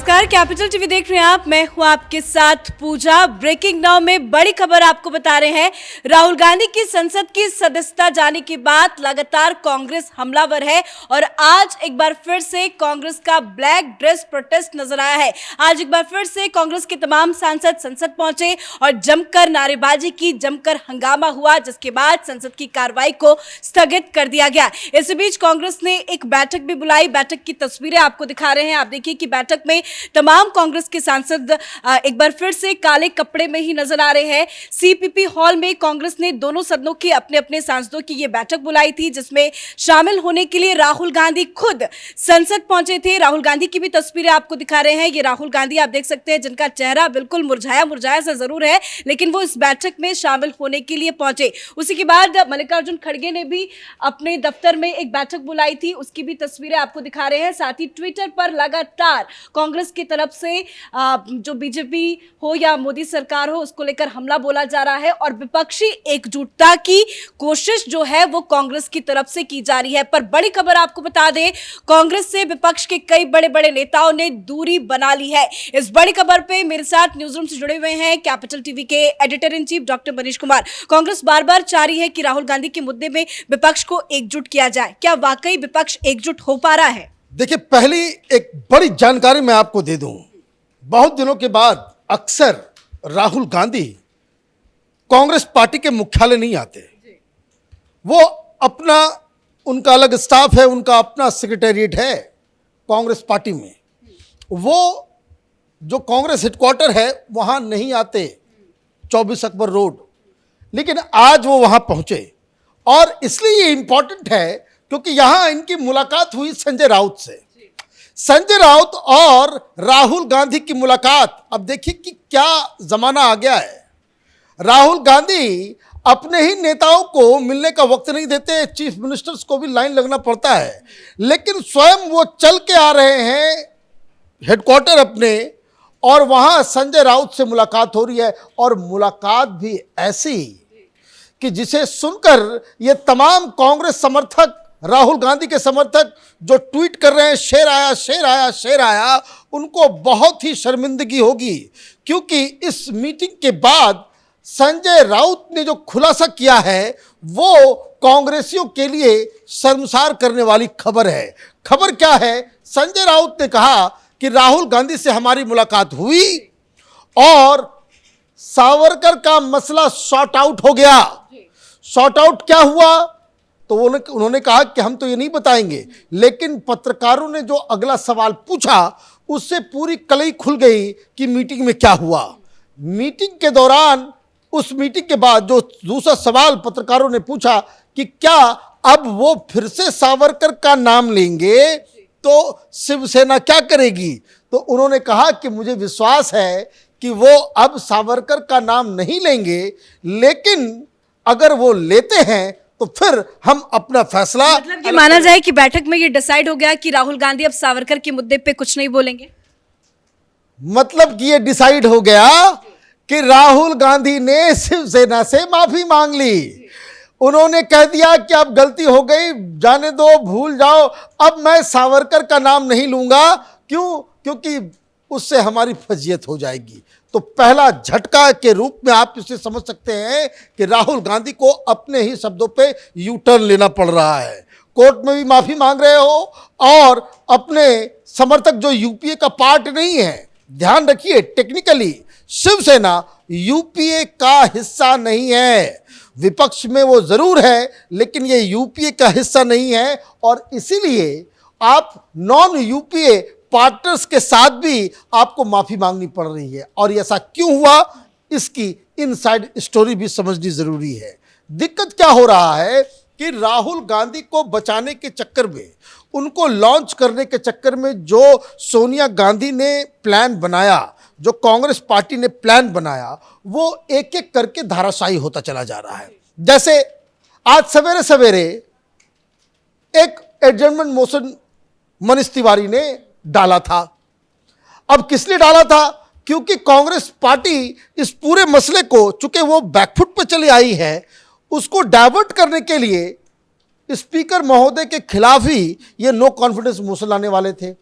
नमस्कार, capital TV देख रहे हैं आप। मैं हूं आपके साथ पूजा। ब्रेकिंग नाउ में बड़ी खबर आपको बता रहे हैं। राहुल गांधी की संसद की सदस्यता जाने के बाद लगातार कांग्रेस हमलावर है और आज एक बार फिर से कांग्रेस का ब्लैक ड्रेस प्रोटेस्ट नजर आया है। आज एक बार फिर से कांग्रेस के तमाम सांसद संसद पहुंचे और जमकर नारेबाजी की, जमकर हंगामा हुआ, जिसके बाद संसद की कार्रवाई को स्थगित कर दिया गया। इसी बीच कांग्रेस ने एक बैठक भी बुलाई। बैठक की तस्वीरें आपको दिखा रहे हैं। आप देखिए कि बैठक में तमाम कांग्रेस के सांसद एक बार फिर से काले कपड़े में ही नजर आ रहे हैं। सीपीपी हॉल में कांग्रेस ने दोनों सदनों के अपने अपने सांसदों की यह बैठक बुलाई थी, जिसमें शामिल होने के लिए राहुल गांधी खुद संसद पहुंचे थे। राहुल गांधी की भी तस्वीरें आपको दिखा रहे हैं। ये राहुल गांधी आप देख सकते हैं, जिनका चेहरा बिल्कुल मुरझाया मुरझाया सा जरूर है, लेकिन वो इस बैठक में शामिल होने के लिए पहुंचे। उसी के बाद मल्लिकार्जुन खड़गे ने भी अपने दफ्तर में एक बैठक बुलाई थी, उसकी भी तस्वीरें आपको दिखा रहे हैं। साथ ही ट्विटर पर लगातार कांग्रेस की तरफ से जो बीजेपी हो या मोदी सरकार हो, उसको लेकर हमला बोला जा रहा है और विपक्षी एकजुटता की कोशिश जो है वो कांग्रेस की तरफ से की जा रही है। पर बड़ी खबर आपको बता दें, कांग्रेस से विपक्ष के कई बड़े बड़े नेताओं ने दूरी बना ली है। इस बड़ी खबर पे मेरे साथ न्यूज रूम से जुड़े हुए हैं कैपिटल टीवी के editor in chief doctor Manish Kumar. Congress बार बार चाह रही है कि राहुल गांधी के मुद्दे में विपक्ष को एकजुट किया जाए। क्या वाकई विपक्ष एकजुट हो पा रहा है? देखिए, पहली एक बड़ी जानकारी मैं आपको दे दूं। बहुत दिनों के बाद अक्सर राहुल गांधी कांग्रेस पार्टी के मुख्यालय नहीं आते। वो अपना, उनका अलग स्टाफ है, उनका अपना सेक्रेटेरिएट है कांग्रेस पार्टी में। वो जो कांग्रेस हेडक्वार्टर है वहां नहीं आते, 24 अकबर रोड। लेकिन आज वो वहां पहुंचे और इसलिए ये इंपॉर्टेंट है क्योंकि यहां इनकी मुलाकात हुई संजय राउत से। संजय राउत और राहुल गांधी की मुलाकात, अब देखिए कि क्या जमाना आ गया है। राहुल गांधी अपने ही नेताओं को मिलने का वक्त नहीं देते, चीफ मिनिस्टर्स को भी लाइन लगना पड़ता है, लेकिन स्वयं वो चल के आ रहे हैं हेडक्वार्टर अपने और वहां संजय राउत से मुलाकात हो रही है। और मुलाकात भी ऐसी कि जिसे सुनकर ये तमाम कांग्रेस समर्थक, राहुल गांधी के समर्थक जो ट्वीट कर रहे हैं शेर आया शेर आया शेर आया, उनको बहुत ही शर्मिंदगी होगी। क्योंकि इस मीटिंग के बाद संजय राउत ने जो खुलासा किया है वो कांग्रेसियों के लिए शर्मसार करने वाली खबर है। खबर क्या है? संजय राउत ने कहा कि राहुल गांधी से हमारी मुलाकात हुई और सावरकर का मसला सॉर्ट आउट हो गया। सॉर्ट आउट क्या हुआ तो उन्होंने कहा कि हम तो ये नहीं बताएंगे, लेकिन पत्रकारों ने जो अगला सवाल पूछा उससे पूरी कलई खुल गई कि मीटिंग में क्या हुआ। मीटिंग के दौरान, उस मीटिंग के बाद जो दूसरा सवाल पत्रकारों ने पूछा कि क्या अब वो फिर से सावरकर का नाम लेंगे तो शिवसेना क्या करेगी, तो उन्होंने कहा कि मुझे विश्वास है कि वो अब सावरकर का नाम नहीं लेंगे, लेकिन अगर वो लेते हैं तो फिर हम अपना फैसला, मतलब ये माना जाए कि बैठक में ये डिसाइड हो गया कि राहुल गांधी अब सावरकर के मुद्दे पे कुछ नहीं बोलेंगे। मतलब कि ये डिसाइड हो गया कि राहुल गांधी ने शिवसेना से माफी मांग ली। उन्होंने कह दिया कि अब गलती हो गई, जाने दो, भूल जाओ, अब मैं सावरकर का नाम नहीं लूंगा। क्यों? क्योंकि उससे हमारी फजीयत हो जाएगी। तो पहला झटका के रूप में आप इसे समझ सकते हैं कि राहुल गांधी को अपने ही शब्दों पे यू टर्न लेना पड़ रहा है। कोर्ट में भी माफी मांग रहे हो और अपने समर्थक जो यूपीए का पार्ट नहीं है, ध्यान रखिए, टेक्निकली शिवसेना यूपीए का हिस्सा नहीं है। विपक्ष में वो जरूर है, लेकिन ये यूपीए का हिस्सा नहीं है और इसीलिए आप नॉन यूपीए पार्टनर्स के साथ भी आपको माफी मांगनी पड़ रही है। और ऐसा क्यों हुआ, इसकी इनसाइड स्टोरी भी समझनी जरूरी है। दिक्कत क्या हो रहा है कि राहुल गांधी को बचाने के चक्कर में, उनको लॉन्च करने के चक्कर में जो सोनिया गांधी ने प्लान बनाया, जो कांग्रेस पार्टी ने प्लान बनाया, वो एक एक करके धाराशायी होता चला जा रहा है। जैसे आज सवेरे सवेरे एक एडजर्नमेंट मोशन मनीष तिवारी ने डाला था। अब किस लिए डाला था? क्योंकि कांग्रेस पार्टी इस पूरे मसले को, चूंकि वो बैकफुट पर चली आई है, उसको डाइवर्ट करने के लिए स्पीकर महोदय के खिलाफ ही ये नो कॉन्फिडेंस मोशन लाने वाले थे।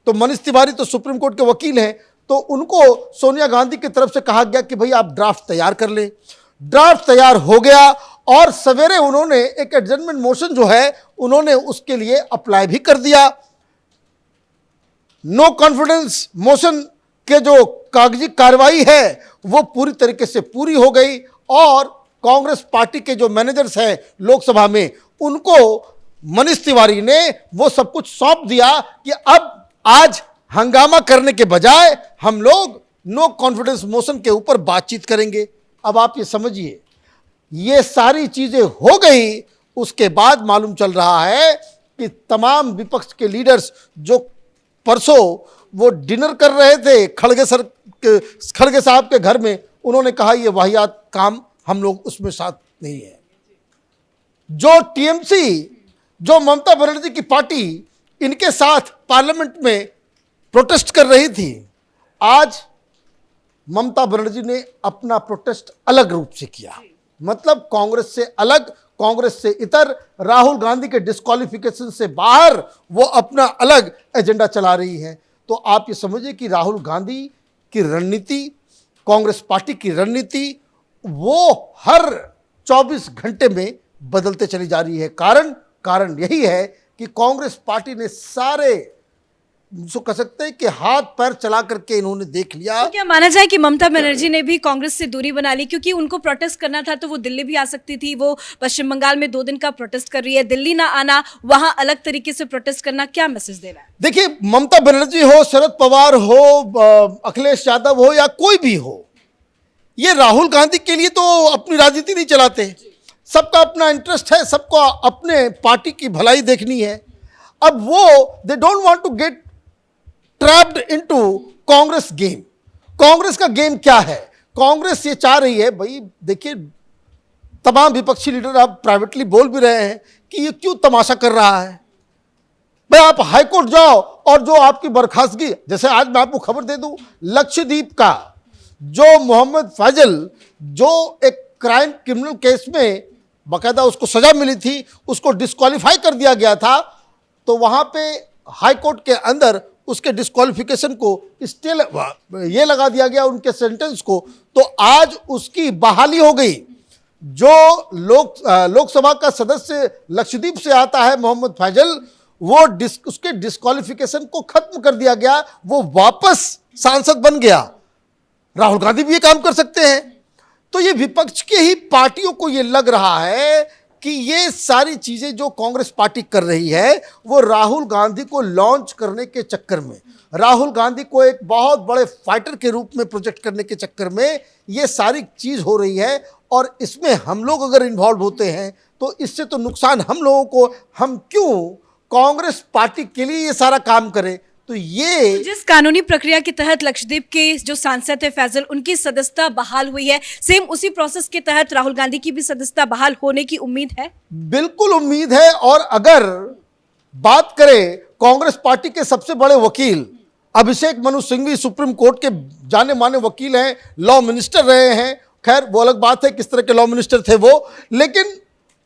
तो मनीष तिवारी तो सुप्रीम कोर्ट के वकील हैं, तो उनको सोनिया गांधी की तरफ से कहा गया कि भाई आप ड्राफ्ट तैयार कर लें। ड्राफ्ट तैयार हो गया और सवेरे उन्होंने एक एडजर्नमेंट मोशन जो है उन्होंने उसके लिए अप्लाई भी कर दिया। नो कॉन्फिडेंस मोशन के जो कागजी कार्रवाई है वो पूरी तरीके से पूरी हो गई और कांग्रेस पार्टी के जो मैनेजर्स हैं लोकसभा में उनको मनीष तिवारी ने वो सब कुछ सौंप दिया कि अब आज हंगामा करने के बजाय हम लोग नो कॉन्फिडेंस मोशन के ऊपर बातचीत करेंगे। अब आप ये समझिए, ये सारी चीजें हो गई, उसके बाद मालूम चल रहा है कि तमाम विपक्ष के लीडर्स जो परसों वो डिनर कर रहे थे खड़गे साहब के घर में, उन्होंने कहा ये वाहियात काम हम लोग उसमें साथ नहीं है। जो टीएमसी, जो ममता बनर्जी की पार्टी इनके साथ पार्लियामेंट में प्रोटेस्ट कर रही थी, आज ममता बनर्जी ने अपना प्रोटेस्ट अलग रूप से किया। मतलब कांग्रेस से अलग, कांग्रेस से इतर, राहुल गांधी के डिस्क्वालिफिकेशन से बाहर वो अपना अलग एजेंडा चला रही है। तो आप ये समझिए कि राहुल गांधी की रणनीति, कांग्रेस पार्टी की रणनीति वो हर 24 घंटे में बदलते चली जा रही है। कारण यही है कि कांग्रेस पार्टी ने सारे जो कह सकते हैं कि हाथ पैर चला करके इन्होंने देख लिया। तो क्या माना जाए कि ममता बनर्जी ने भी कांग्रेस से दूरी बना ली, क्योंकि उनको प्रोटेस्ट करना था तो वो दिल्ली भी आ सकती थी। वो पश्चिम बंगाल में 2 दिन का प्रोटेस्ट कर रही है, दिल्ली ना आना, वहां अलग तरीके से प्रोटेस्ट करना, क्या मैसेज दे रहा है? देखिए, ममता बनर्जी हो, शरद पवार हो, अखिलेश यादव हो या कोई भी हो, ये राहुल गांधी के लिए तो अपनी राजनीति नहीं चलाते। सबका अपना इंटरेस्ट है, सबको अपने पार्टी की भलाई देखनी है। अब वो they don't want to get trapped into Congress game. Congress का गेम क्या है? कांग्रेस ये चाह रही है, भाई देखिए तमाम विपक्षी लीडर अब प्राइवेटली बोल भी रहे हैं कि ये क्यों तमाशा कर रहा है। भाई आप हाईकोर्ट जाओ और जो आपकी बर्खास्तगी, जैसे आज मैं आपको खबर दे दूं, लक्षद्वीप का जो मोहम्मद फैजल, जो एक क्राइम क्रिमिनल केस में बाकायदा उसको सजा मिली थी, उसको डिस्क्वालीफाई कर दिया गया था, तो वहां पे हाई कोर्ट के अंदर उसके डिस्क्वालिफिकेशन को स्टे ये लगा दिया गया उनके सेंटेंस को, तो आज उसकी बहाली हो गई। जो लोकसभा का सदस्य लक्षद्वीप से आता है मोहम्मद फैजल, वो उसके डिस्क्वालिफिकेशन को खत्म कर दिया गया, वो वापस सांसद बन गया। राहुल गांधी भी ये काम कर सकते हैं। तो ये विपक्ष के ही पार्टियों को ये लग रहा है कि ये सारी चीजें जो कांग्रेस पार्टी कर रही है वो राहुल गांधी को लॉन्च करने के चक्कर में, राहुल गांधी को एक बहुत बड़े फाइटर के रूप में प्रोजेक्ट करने के चक्कर में ये सारी चीज हो रही है। और इसमें हम लोग अगर इन्वॉल्व होते हैं तो इससे तो नुकसान हम लोगों को, हम क्यों कांग्रेस पार्टी के लिए ये सारा काम करें। तो ये जिस कानूनी प्रक्रिया के तहत लक्षद्वीप के जो सांसद है फैजल, उनकी सदस्यता बहाल हुई है, सेम उसी प्रोसेस के तहत राहुल गांधी की भी सदस्यता बहाल होने की उम्मीद है? बिल्कुल उम्मीद है। और अगर बात करें कांग्रेस पार्टी के सबसे बड़े वकील अभिषेक मनु सिंघवी, सुप्रीम कोर्ट के जाने माने वकील हैं, लॉ मिनिस्टर रहे हैं, खैर वो अलग बात है किस तरह के लॉ मिनिस्टर थे वो, लेकिन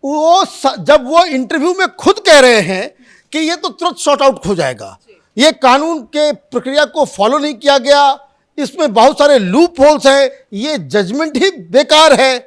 वो जब वो इंटरव्यू में खुद कह रहे हैं कि ये तो तुरंत सॉर्ट आउट हो जाएगा, ये कानून के प्रक्रिया को फॉलो नहीं किया गया, इसमें बहुत सारे लूप होल्स हैं, ये जजमेंट ही बेकार है।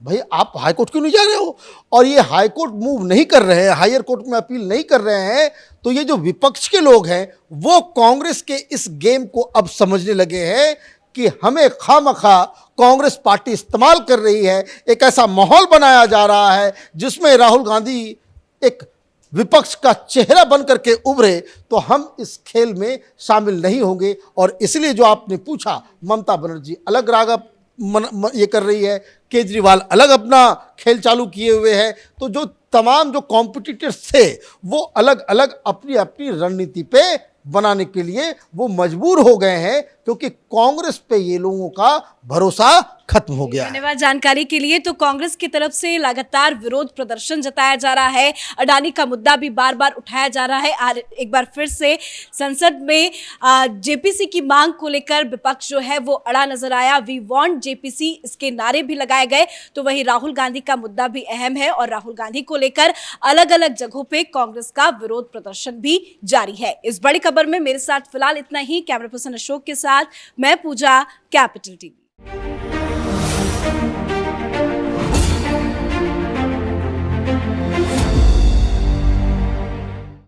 भाई आप हाई कोर्ट क्यों नहीं जा रहे हो? और ये हाई कोर्ट मूव नहीं कर रहे हैं, हायर कोर्ट में अपील नहीं कर रहे हैं, तो ये जो विपक्ष के लोग हैं वो कांग्रेस के इस गेम को अब समझने लगे हैं कि हमें खामखा कांग्रेस पार्टी इस्तेमाल कर रही है। एक ऐसा माहौल बनाया जा रहा है जिसमें राहुल गांधी एक विपक्ष का चेहरा बन करके उभरे, तो हम इस खेल में शामिल नहीं होंगे। और इसलिए जो आपने पूछा, ममता बनर्जी अलग राग ये कर रही है, केजरीवाल अलग अपना खेल चालू किए हुए हैं, तो जो तमाम जो कॉम्पिटिटर्स थे वो अलग अलग अपनी अपनी रणनीति पे बनाने के लिए वो मजबूर हो गए हैं, क्योंकि कांग्रेस पे ये लोगों का भरोसा खत्म हो गया है। धन्यवाद जानकारी के लिए। तो कांग्रेस की तरफ से लगातार विरोध प्रदर्शन जताया जा रहा है, अडानी का मुद्दा भी बार बार उठाया जा रहा है। और एक बार फिर से संसद में जेपीसी की मांग को लेकर विपक्ष जो है वो अड़ा नजर आया। वी वांट जेपीसी, इसके नारे भी लगाए गए। तो वही राहुल गांधी का मुद्दा भी अहम है और राहुल गांधी को लेकर अलग अलग जगहों पे कांग्रेस का विरोध प्रदर्शन भी जारी है। इस बड़ी खबर में मेरे साथ फिलहाल इतना ही। कैमरा पर्सन अशोक के साथ मैं पूजा, कैपिटल टीवी।